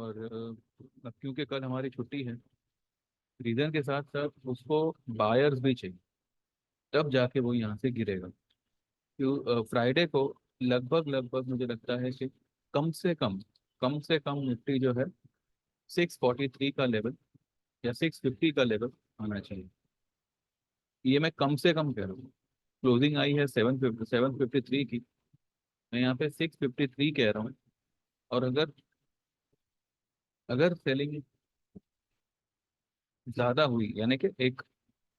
और अब क्योंकि कल हमारी छुट्टी है, रीजन के साथ साथ उसको बायर्स भी चाहिए, तब जाके वो यहाँ से गिरेगा। क्यों फ्राइडे को लगभग लगभग मुझे लगता है कि कम से कम निफ्टी जो है 643 का लेवल या 650 का लेवल आना चाहिए। ये मैं कम से कम कह रहा हूँ। क्लोजिंग आई है 753 की, मैं यहाँ पे 653 कह रहा हूँ। और अगर अगर सेलिंग ज्यादा हुई, यानी कि एक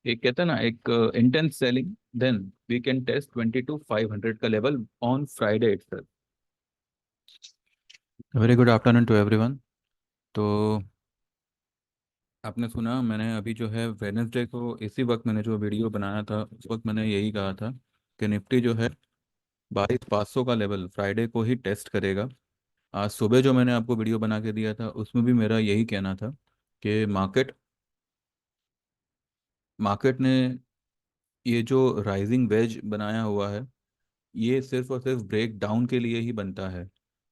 एक कहते हैं ना, एक intense selling, then we can test 22,500 का level on Friday itself. Very good afternoon to everyone. तो आपने सुना, मैंने अभी जो है वेडनेसडे को इसी वक्त मैंने जो वीडियो बनाया था उस वक्त मैंने यही कहा था कि निफ्टी जो है 22,500 का लेवल फ्राइडे को ही टेस्ट करेगा। आज सुबह जो मैंने आपको वीडियो बना के दिया था उसमें भी मेरा यही कहना था कि मार्केट मार्केट ने ये जो राइजिंग वेज बनाया हुआ है ये सिर्फ और सिर्फ ब्रेक डाउन के लिए ही बनता है।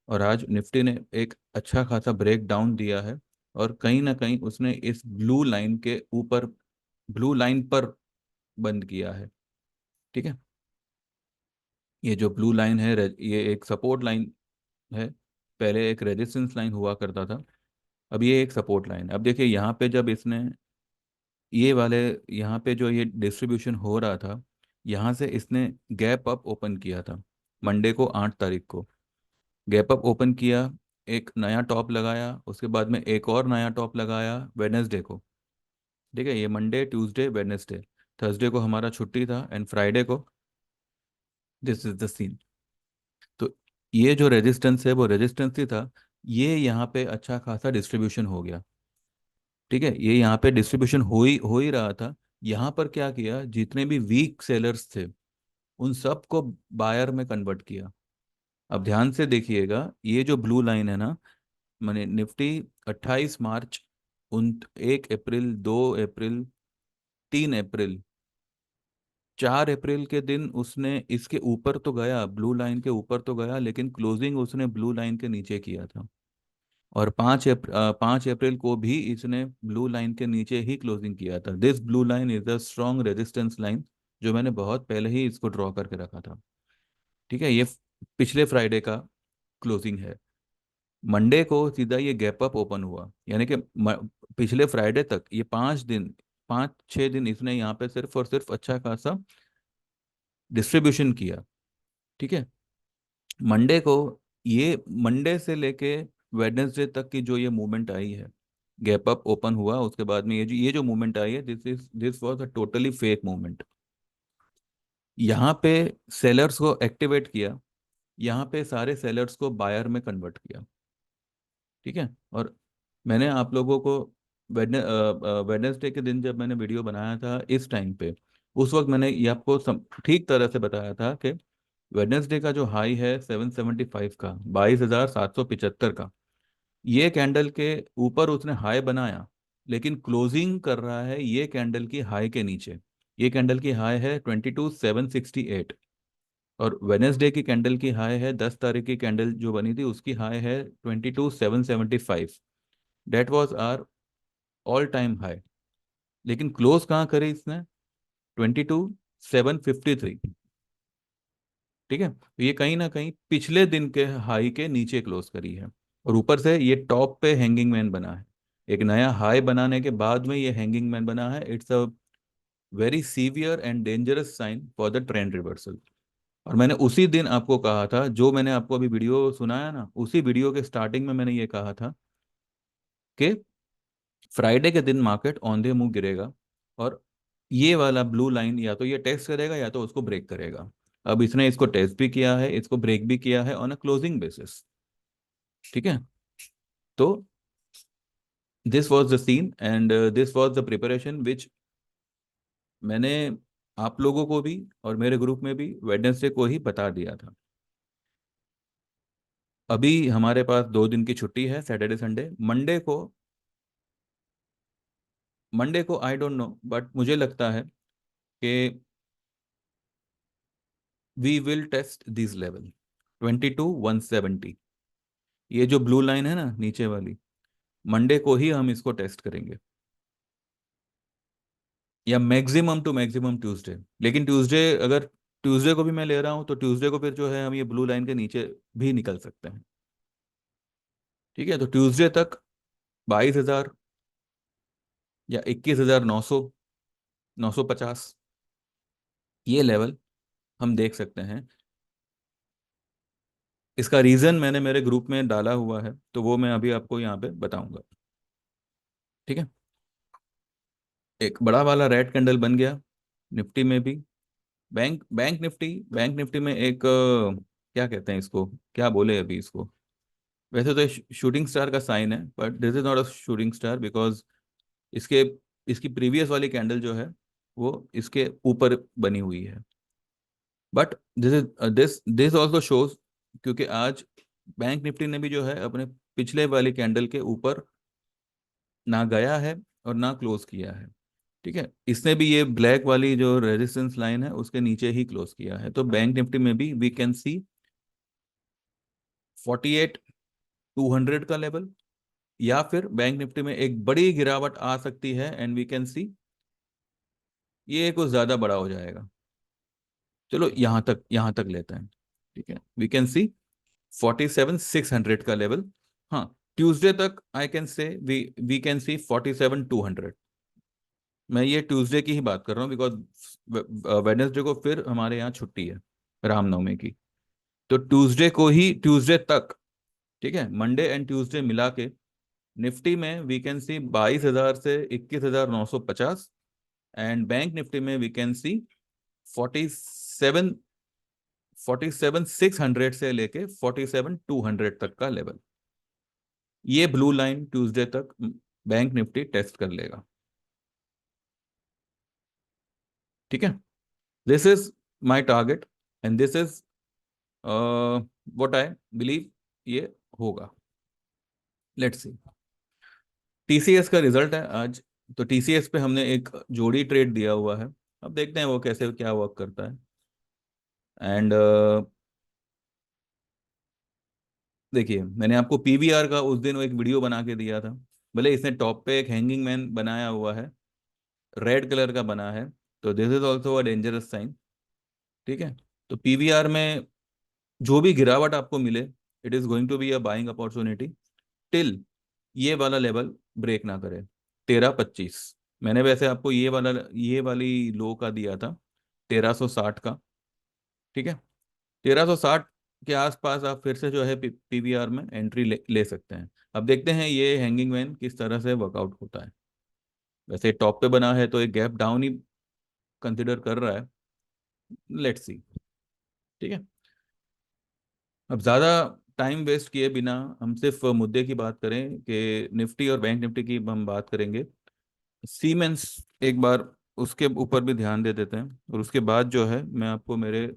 और आज निफ्टी ने एक अच्छा खासा ब्रेक डाउन दिया है और कहीं ना कहीं उसने इस ब्लू लाइन के ऊपर, ब्लू लाइन पर बंद किया है। ठीक है, ये जो ब्लू लाइन है ये एक सपोर्ट लाइन है। पहले एक रेजिस्टेंस लाइन हुआ करता था, अब ये एक सपोर्ट लाइन। अब देखिए यहाँ पे जब इसने ये वाले, यहाँ पे जो ये डिस्ट्रीब्यूशन हो रहा था, यहाँ से इसने गैप अप ओपन किया था मंडे को 8 तारीख को। गैप अप ओपन किया, एक नया टॉप लगाया, उसके बाद में एक और नया टॉप लगाया वेडनेसडे को। ठीक है, ये मंडे ट्यूसडे वेडनेसडे, थर्सडे को हमारा छुट्टी था एंड फ्राइडे को दिस इज द सीन। तो ये जो रेजिस्टेंस है वो रेजिस्टेंस ही था। ये यहाँ पे अच्छा खासा डिस्ट्रीब्यूशन हो गया। ठीक है, ये यहाँ पे डिस्ट्रीब्यूशन हो ही रहा था। यहाँ पर क्या किया, जितने भी वीक सेलर्स थे उन सबको बायर में कन्वर्ट किया। अब ध्यान से देखिएगा, ये जो ब्लू लाइन है ना, माने निफ्टी 28 मार्च, उन 1 अप्रैल, 2 अप्रैल, 3 अप्रैल, 4 अप्रैल के दिन उसने इसके ऊपर तो गया, ब्लू लाइन के ऊपर तो गया, लेकिन क्लोजिंग उसने ब्लू लाइन के नीचे किया था। और 5 अप्रैल को भी इसने ब्लू लाइन के नीचे ही क्लोजिंग किया था। This blue line is a strong resistance line, जो मैंने बहुत पहले ही इसको ड्रॉ करके रखा था। ठीक है, ये पिछले फ्राइडे का क्लोजिंग है। मंडे को सीधा ये गैप अप ओपन हुआ, यानी कि पिछले फ्राइडे तक ये 5 दिन, 5-6 दिन इसने यहाँ पे सिर्फ और सिर्फ अच्छा खासा डिस्ट्रीब्यूशन किया। ठीक है, मंडे को, ये मंडे से लेके वेडनेसडे तक की जो ये मूवमेंट आई है, गैप अप ओपन हुआ, उसके बाद में ये जो मूवमेंट आई है, this was a totally fake movement. यहाँ पे सेलर्स को एक्टिवेट किया, यहाँ पे सारे सेलर्स को बायर में कन्वर्ट किया। ठीक है, और मैंने आप लोगों को वेडनेसडे के दिन जब मैंने वीडियो बनाया था इस टाइम पे, उस वक्त मैंने ये आपको ठीक तरह से बताया था कि वेडनेसडे का जो हाई है 775 का, 22,775 का, ये कैंडल के ऊपर उसने हाई बनाया, लेकिन क्लोजिंग कर रहा है ये कैंडल की हाई के नीचे। ये कैंडल की हाई है 22,768, और वेनेसडे की कैंडल की हाई है, 10 तारीख की कैंडल जो बनी थी उसकी हाई है 22,775। That was our all time high. लेकिन क्लोज कहाँ करी इसने, 22,753। ठीक है, तो ये कहीं ना कहीं पिछले दिन के हाई के नीचे क्लोज करी है, और ऊपर से ये टॉप पे हैंगिंग मैन बना है। एक नया हाई बनाने के बाद में ये हैंगिंग मैन बना है। It's a very severe and dangerous sign for the trend reversal. और मैंने उसी दिन आपको कहा था, जो मैंने आपको अभी वीडियो सुनाया ना, उसी वीडियो के स्टार्टिंग में मैंने ये कहा था कि फ्राइडे के दिन मार्केट ऑन द मूव गिरेगा, और ये वाला ब्लू लाइन या तो ये टेस्ट करेगा या तो उसको ब्रेक करेगा। अब इसने इसको टेस्ट भी किया है, इसको ब्रेक भी किया है ऑन अ क्लोजिंग बेसिस। ठीक है, तो this was the scene and this was the preparation which मैंने आप लोगों को भी और मेरे ग्रुप में भी वेडनेसडे को ही बता दिया था। अभी हमारे पास 2 दिन की छुट्टी है, सैटरडे संडे। मंडे को आई डोंट नो, बट मुझे लगता है कि we will test this level 22,170। ये जो ब्लू लाइन है ना नीचे वाली, मंडे को ही हम इसको टेस्ट करेंगे, या मैक्सिमम टू मैक्सिमम ट्यूसडे। लेकिन ट्यूसडे, अगर ट्यूसडे को भी मैं ले रहा हूँ तो ट्यूसडे को फिर जो है हम ये ब्लू लाइन के नीचे भी निकल सकते हैं। ठीक है, तो ट्यूसडे तक 22,000 या 21,900, 950, ये लेवल हम देख सकते हैं। इसका रीजन मैंने मेरे ग्रुप में डाला हुआ है, तो वो मैं अभी आपको यहाँ पे बताऊंगा। ठीक है, एक बड़ा वाला रेड कैंडल बन गया निफ्टी में भी। बैंक निफ्टी में एक क्या कहते हैं इसको, क्या बोले अभी इसको, वैसे तो शूटिंग स्टार का साइन है, but this is not a shooting star because इसके इसकी प्रीवियस वाली कैंडल जो है वो इसके ऊपर बनी हुई है। बट दिस ऑल्सो शोज, क्योंकि आज बैंक निफ्टी ने भी जो है अपने पिछले वाली कैंडल के ऊपर ना गया है और ना क्लोज किया है। ठीक है, इसने भी ये ब्लैक वाली जो रेजिस्टेंस लाइन है उसके नीचे ही क्लोज किया है, तो बैंक निफ्टी में भी वी कैन सी 48,200 का लेवल, या फिर बैंक निफ्टी में एक बड़ी गिरावट आ सकती है एंड वी कैन सी ये कुछ ज्यादा बड़ा हो जाएगा। चलो यहाँ तक लेते हैं। ठीक है, वी कैन सी 47,600 का लेवल। हाँ, ट्यूसडे तक I can say we we can see 47,200। मैं ये ट्यूसडे की ही बात कर रहा हूँ बिकॉज वेडनेसडे को फिर हमारे यहाँ छुट्टी है रामनवमी की। तो ट्यूसडे तक, ठीक है, मंडे एंड ट्यूसडे मिला के निफ्टी में वी कैन सी 22,000 से 21,950, एंड बैंक निफ्टी में वी कैन सी 47,600 से लेके 47,200 तक का लेवल। ये ब्लू लाइन ट्यूसडे तक बैंक निफ्टी टेस्ट कर लेगा। ठीक है, this is my target and this is what I believe ये होगा। Let's see. टीसीएस का रिजल्ट है आज। तो टीसीएस पे हमने एक जोड़ी ट्रेड दिया हुआ है, अब देखते हैं वो कैसे क्या वर्क करता है। एंड देखिए, मैंने आपको पीवीआर का उस दिन एक वीडियो बना के दिया था। भले इसने टॉप पे एक हैंगिंग मैन बनाया हुआ है, रेड कलर का बना है, तो this is also a dangerous sign. ठीक है, तो पीवीआर में जो भी गिरावट आपको मिले, it is going to be a buying opportunity till ये वाला लेवल ब्रेक ना करे, 13,25। मैंने वैसे आपको ये वाली लो का दिया था 1,360 का। ठीक है, 1,360 के आसपास आप फिर से जो है पीवीआर में एंट्री ले सकते हैं। अब देखते हैं ये हैंगिंग मैन किस तरह से वर्कआउट होता है। वैसे टॉप पे बना है तो एक गैप डाउन ही कंसिडर कर रहा है। Let's see. ठीक है, अब ज़्यादा टाइम वेस्ट किए बिना हम सिर्फ मुद्दे की बात करें कि निफ्टी और बैंक निफ्टी की हम बात करेंगे। सीमेंस एक बार उसके ऊपर भी ध्यान दे देते हैं, और उसके बाद जो है मैं आपको मेरे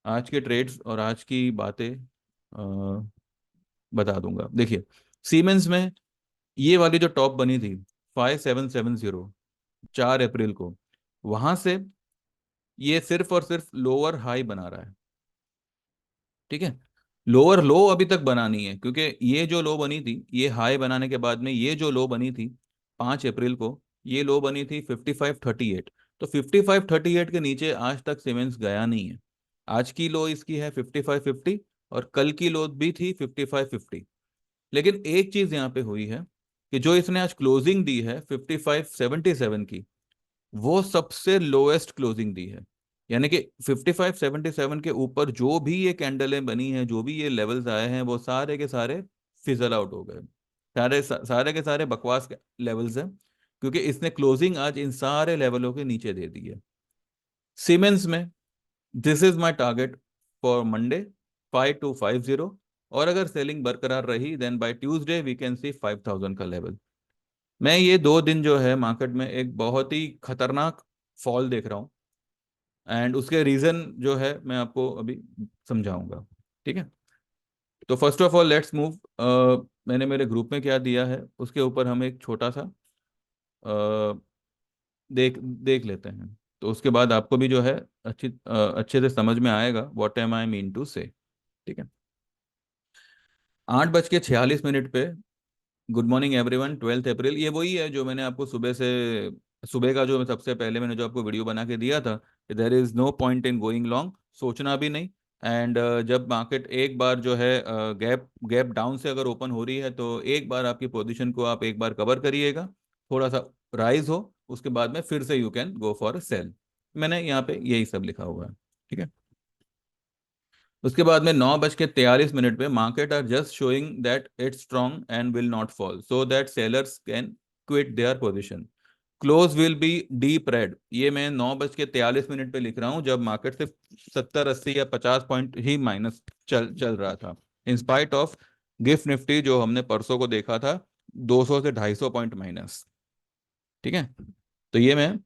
आज के ट्रेड्स और आज की बातें बता दूंगा। देखिए, सीमेंस में ये वाली जो टॉप बनी थी 5,770 4 अप्रैल को, वहां से ये सिर्फ और सिर्फ लोअर हाई बना रहा है। ठीक है, लोअर लो अभी तक बना नहीं है, क्योंकि ये जो लो बनी थी, ये हाई बनाने के बाद में ये जो लो बनी थी 5 अप्रैल को, ये लो बनी थी 5538। तो 5538 के नीचे आज तक सीमेंस गया नहीं है। आज की लो इसकी है 5550, और कल की लो भी थी 5550। लेकिन एक चीज यहाँ पे हुई है कि जो इसने आज क्लोजिंग दी है 5577 की, वो सबसे लोएस्ट क्लोजिंग दी है। यानी कि 5577 के ऊपर जो भी ये कैंडलें बनी हैं, जो भी ये लेवल्स आए हैं, वो सारे के सारे फिजल आउट हो गए। सारे के सारे बकवास लेवल्स हैं, क्योंकि इसने क्लोजिंग आज इन सारे लेवलों के नीचे दे दी है। सीमेंस में this is my target for Monday, 5250। और अगर सेलिंग बरकरार रही then by Tuesday we can see 5,000 का लेवल। मैं ये 2 दिन जो है मार्केट में एक बहुत ही खतरनाक फॉल देख रहा हूँ, एंड उसके रीजन जो है मैं आपको अभी समझाऊंगा। ठीक है, तो first of all let's move. मैंने मेरे ग्रुप में क्या दिया है उसके ऊपर हम एक छोटा सा अ, देख देख लेते हैं, तो उसके बाद आपको भी जो है अच्छे से समझ में आएगा what am I mean to say. ठीक है, 8:46 पे गुड मॉर्निंग एवरीवन। 12 अप्रैल ये वही है जो मैंने आपको सुबह का जो सबसे पहले मैंने जो आपको वीडियो बना के दिया था, there is no point in going long, सोचना भी नहीं। एंड जब मार्केट एक बार जो है गैप गैप डाउन से अगर ओपन हो रही है तो एक बार आपकी पोजीशन को आप एक बार कवर करिएगा, थोड़ा सा राइज हो, उसके बाद में फिर से you can go for sale. मैंने यहाँ पे यही सब लिखा हुआ है। ठीक है। उसके बाद में 9:43 पे market are just showing that it's strong and will not fall so that sellers can quit their position, close will be deep red. ये मैं 9:43 पे लिख रहा हूँ जब मार्केट सिर्फ 70 80 या 50 पॉइंट ही माइनस चल रहा था, in spite of gift Nifty जो हमने परसों को देखा था 200 से 250 पॉइंट माइनस। ठीक है। तो ये मैं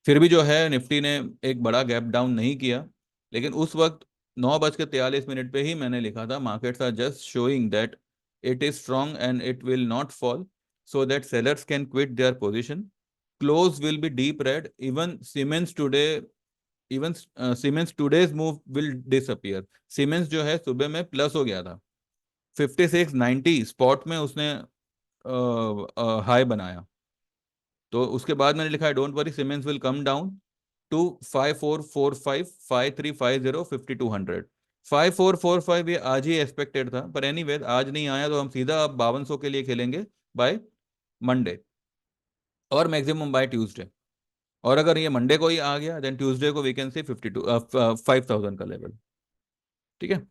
फिर भी जो है निफ्टी ने एक बड़ा गैप डाउन नहीं किया, लेकिन उस वक्त 9:43 पे ही मैंने लिखा था markets are just showing that it is strong and it will not fall so that sellers can quit their position, close will be deep red, even Siemens today's move will disappear. Siemens जो है सुबह में plus हो गया था, 5690 spot में उसने high बनाया। तो उसके बाद मैंने लिखा है don't worry Siemens will come down to 5445 5350 5200। 5445 ये आज ही एक्सपेक्टेड था, पर एनीवे आज नहीं आया तो हम सीधा अब 5200 के लिए खेलेंगे बाय मंडे, और मैक्सिमम बाय ट्यूसडे। और अगर ये मंडे को ही आ गया देन ट्यूसडे को वी कैन सी 5000 का लेवल। ठीक है।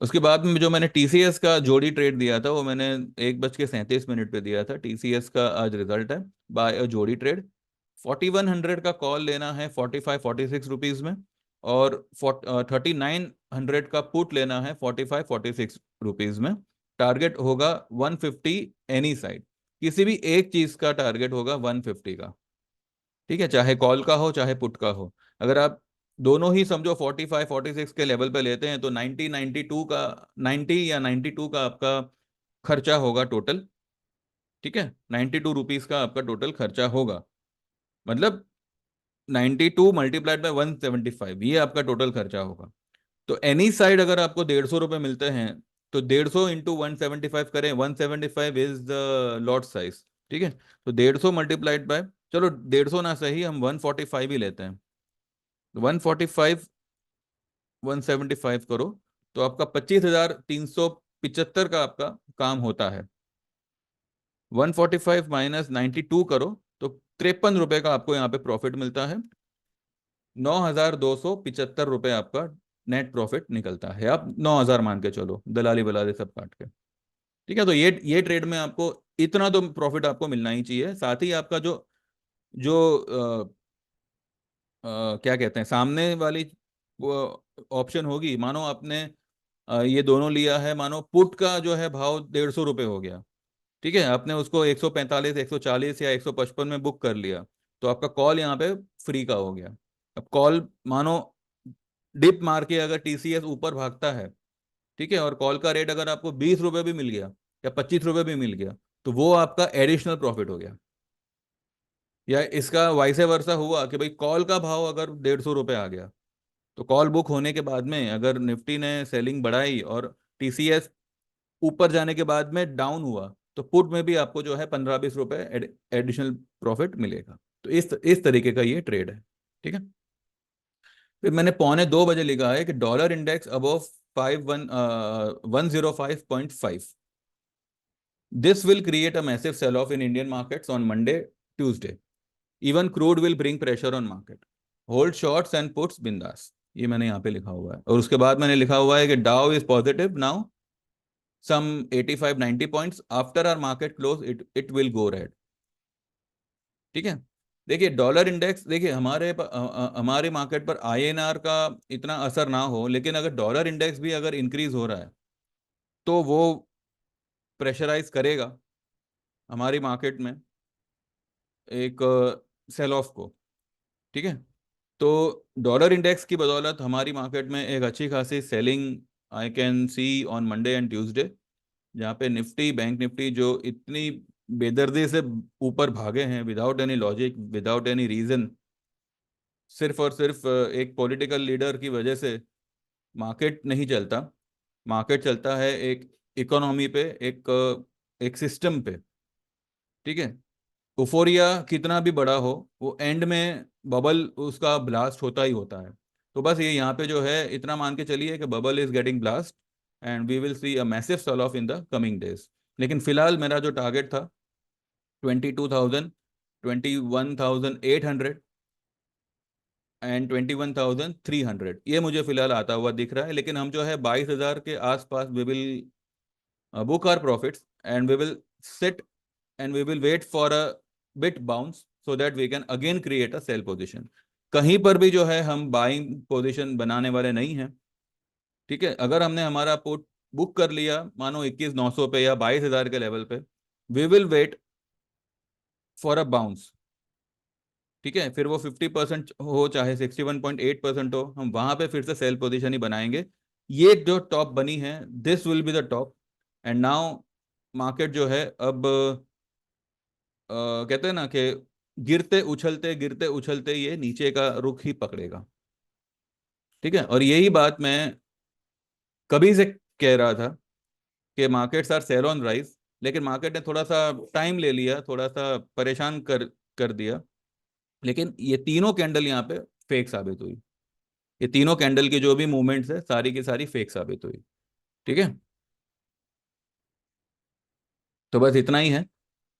उसके बाद में जो मैंने टीसीएस का जोड़ी ट्रेड दिया था वो मैंने 1:37 पे दिया था। टीसीएस का आज रिजल्ट है बाय अ जोड़ी ट्रेड। 4100 का कॉल लेना है 45 46 रुपीज में, और 3900 का पुट लेना है 45 46 रुपीज में। टारगेट होगा 150 एनी साइड, किसी भी एक चीज का टारगेट होगा 150 का। ठीक है, चाहे कॉल का हो चाहे पुट का हो। अगर आप दोनों ही समझो 45 46 के लेवल पे लेते हैं तो 90 92 का 90 या 92 का आपका खर्चा होगा टोटल। ठीक है, 92 रुपीज का आपका टोटल खर्चा होगा, मतलब 92 मल्टीप्लाइड बाय 175, ये आपका टोटल खर्चा होगा। तो एनी साइड अगर आपको 150 रुपये मिलते हैं तो 150 × 175 करें, 175 इज द लॉट साइज। ठीक है, तो 150 मल्टीप्लाइड बाय, चलो 150 ना सही, हम 145 ही लेते हैं। 145 175 करो तो आपका 25,375 का आपका काम होता है। 145 माइनस 92 करो तो 53 रुपए का आपको यहाँ पे प्रॉफिट मिलता है। 9,275 रुपये आपका नेट प्रॉफिट निकलता है। आप 9,000 मान के चलो, दलाली बलाली सब काट के। ठीक है, तो ये ट्रेड में आपको इतना तो प्रॉफिट आपको मिलना ही चाहिए। साथ ही आपका जो जो क्या कहते हैं सामने वाली वो ऑप्शन होगी, मानो आपने ये दोनों लिया है, मानो पुट का जो है भाव 150 रुपये हो गया। ठीक है, आपने उसको 145 140 या 155 में बुक कर लिया, तो आपका कॉल यहाँ पे फ्री का हो गया। अब कॉल मानो डिप मार के अगर टीसीएस ऊपर भागता है, ठीक है, और कॉल का रेट अगर आपको 20 रुपये भी मिल गया या 25 रुपये भी मिल गया, तो वो आपका एडिशनल प्रॉफिट हो गया। या इसका वाइसे वर्सा हुआ कि भाई कॉल का भाव अगर 150 रुपये आ गया, तो कॉल बुक होने के बाद में अगर निफ्टी ने सेलिंग बढ़ाई और टीसीएस ऊपर जाने के बाद में डाउन हुआ, तो पुट में भी आपको जो है 15 20 रुपए एडिशनल प्रॉफिट मिलेगा। तो इस तरीके का ये ट्रेड है। ठीक है। फिर मैंने 1:45 लिखा है कि dollar index above 105.5, this will create a massive sell off in Indian markets on Monday Tuesday, even crude will bring pressure on market, hold shorts and puts बिंदास। ये मैंने यहाँ पे लिखा हुआ है। और उसके बाद मैंने लिखा हुआ है कि Dow is positive now some 85 90 points after our market close it will go red. ठीक है। देखिए डॉलर इंडेक्स, देखिए हमारे मार्केट पर आईएनआर का इतना असर ना हो, लेकिन अगर डॉलर इंडेक्स भी अगर इंक्रीज हो रहा है तो वो प्रेशराइज करेगा हमारी मार्केट में एक सेल ऑफ को। ठीक है। तो डॉलर इंडेक्स की बदौलत हमारी मार्केट में एक अच्छी खासी selling I can see on Monday and Tuesday, जहाँ पे निफ्टी बैंक निफ्टी जो इतनी बेदर्दी से ऊपर भागे हैं without any logic without any reason, सिर्फ और सिर्फ एक पॉलिटिकल लीडर की वजह से मार्केट नहीं चलता। मार्केट चलता है एक इकोनॉमी पे, एक एक सिस्टम पे, ठीक है। यूफोरिया कितना भी बड़ा हो, वो एंड में बबल उसका ब्लास्ट होता ही होता है। तो बस ये यहाँ पे जो है इतना मान के चलिए कि bubble is getting blast and we will see a massive sell off in the coming days. लेकिन फिलहाल मेरा जो टारगेट था 22,000, 21,800 एंड 21,300, ये मुझे फिलहाल आता हुआ दिख रहा है। लेकिन हम जो है 22,000 के आसपास we will book our profits and we will sit and we will wait for a bit bounce so that we can again create a sell position। कहीं पर भी जो है हम बाइंग पोजीशन बनाने वाले नहीं हैं, ठीक है। अगर हमने हमारा पुट बुक कर लिया मानो 21,900 पे या 22,000 के लेवल पे, we will wait for a bounce, ठीक है। फिर वो 50% हो चाहे 61.8% हो, हम वहां पे फिर से सेल पोजीशन ही बनाएंगे। ये जो टॉप बनी है, this will be the top. And now market जो है अब कहते हैं ना कि गिरते उछलते ये नीचे का रुख ही पकड़ेगा, ठीक है। और यही बात मैं कभी से कह रहा था कि markets are sell on rise, लेकिन मार्केट ने थोड़ा सा टाइम ले लिया, थोड़ा सा परेशान कर कर दिया। लेकिन ये तीनों कैंडल यहाँ पे फेक साबित हुई। ये तीनों कैंडल की जो भी मूवमेंट्स है सारी की सारी फेक साबित हुई, ठीक है। तो बस इतना ही है।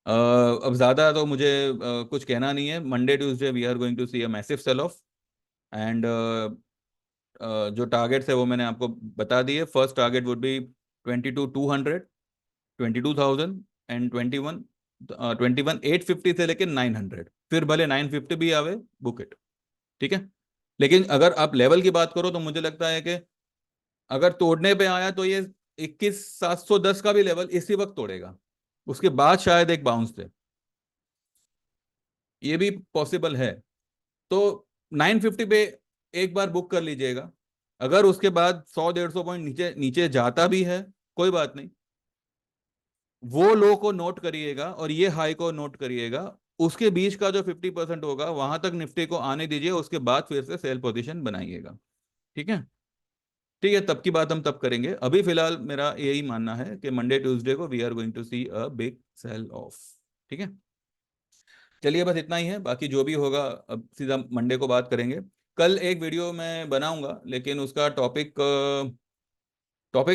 अब ज़्यादा तो मुझे कुछ कहना नहीं है। Monday Tuesday we are going to see a massive sell off and जो टारगेट्स है वो मैंने आपको बता दिए। First target would be 22,200, 22,000 and 21,850 से लेकर 900। फिर भले 950 भी आवे, बुक इट, ठीक है। लेकिन अगर आप लेवल की बात करो तो मुझे लगता है कि अगर तोड़ने पे आया तो ये 21,710 का भी लेवल इसी वक्त तोड़ेगा, उसके बाद शायद एक बाउंस दे, ये भी पॉसिबल है। तो 950 पे एक बार बुक कर लीजिएगा। अगर उसके बाद 100-150 पॉइंट नीचे नीचे जाता भी है, कोई बात नहीं, वो लो को नोट करिएगा और ये हाई को नोट करिएगा। उसके बीच का जो 50% होगा वहां तक निफ्टी को आने दीजिए, उसके बाद फिर से सेल पोजीशन बनाइएगा, ठीक है। ठीक है, तब की बात हम तब करेंगे। अभी फिलहाल मेरा यही मानना है कि मंडे ट्यूसडे को we are going to see a big sell off, ठीक है। चलिए बस इतना ही है, बाकी जो भी होगा अब सीधा मंडे को बात करेंगे। कल एक वीडियो मैं बनाऊंगा, लेकिन उसका टॉपिक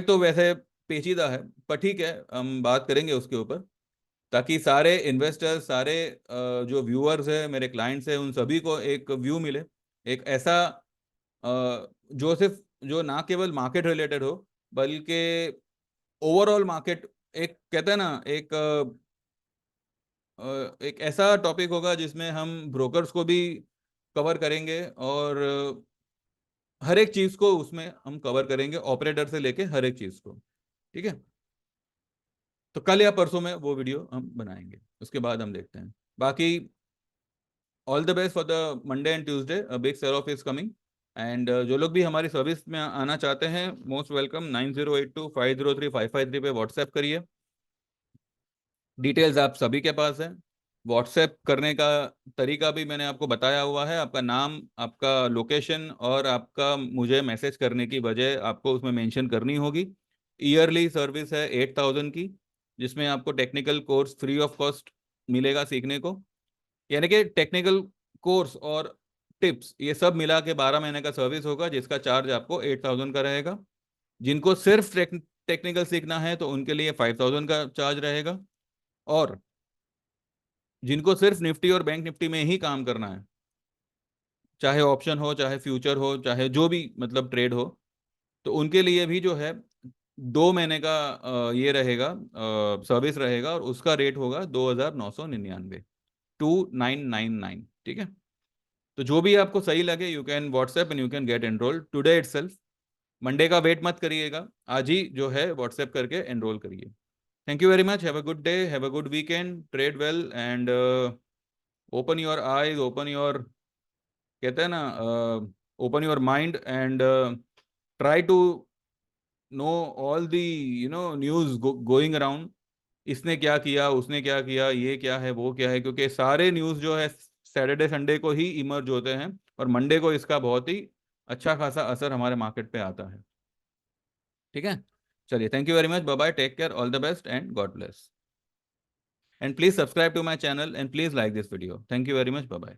तो वैसे पेचीदा है, पर ठीक है हम बात करेंगे उसके ऊपर, ताकि सारे इन्वेस्टर्स, सारे जो व्यूअर्स हैं, मेरे क्लाइंट्स हैं, उन सभी को एक व्यू मिले, एक ऐसा जो सिर्फ जो ना केवल मार्केट रिलेटेड हो, बल्कि ओवरऑल मार्केट, एक कहते हैं ना एक ऐसा टॉपिक होगा जिसमें हम ब्रोकर्स को भी कवर करेंगे और हर एक चीज को उसमें हम कवर करेंगे, ऑपरेटर से लेके हर एक चीज को, ठीक है। तो कल या परसों में वो वीडियो हम बनाएंगे, उसके बाद हम देखते हैं। बाकी all the best for the Monday and Tuesday, big sell off is coming. And जो लोग भी हमारी सर्विस में आना चाहते हैं, मोस्ट वेलकम। 9082503553 पे व्हाट्सएप करिए। डिटेल्स आप सभी के पास है। व्हाट्सएप करने का तरीका भी मैंने आपको बताया हुआ है। आपका नाम, आपका लोकेशन और आपका मुझे मैसेज करने की वजह आपको उसमें मेंशन करनी होगी। ईयरली सर्विस है 8,000 की, जिसमें आपको technical course free of cost मिलेगा सीखने को। यानी कि टेक्निकल कोर्स और टिप्स ये सब मिला के 12 महीने का सर्विस होगा, जिसका चार्ज आपको 8,000 का रहेगा। जिनको सिर्फ टेक्निकल सीखना है तो उनके लिए 5,000 का चार्ज रहेगा। और जिनको सिर्फ निफ्टी और बैंक निफ्टी में ही काम करना है, चाहे ऑप्शन हो, चाहे फ्यूचर हो, चाहे जो भी मतलब ट्रेड हो, तो उनके लिए भी जो है 2 महीने का ये रहेगा, सर्विस रहेगा, और उसका रेट होगा 2,999, 2,999, ठीक है। तो जो भी आपको सही लगे, you can WhatsApp and you can get enrol today itself. Monday का वेट मत करिएगा, आज ही जो है व्हाट्सएप करके एनरोल करिए। Thank you very much, have a good day, have a good weekend, trade well and open your eyes, open your, कहते हैं ना, open your mind and try to know all the news going around. इसने क्या किया, उसने क्या किया, ये क्या है, वो क्या है, क्योंकि सारे न्यूज़ जो है सैटरडे संडे को ही इमर्ज होते हैं, और मंडे को इसका बहुत ही अच्छा खासा असर हमारे मार्केट पे आता है, ठीक है। चलिए, thank you very much, bye bye, take care, all the best and God bless. And please subscribe to my channel and please like this video. Thank you very much. Bye bye.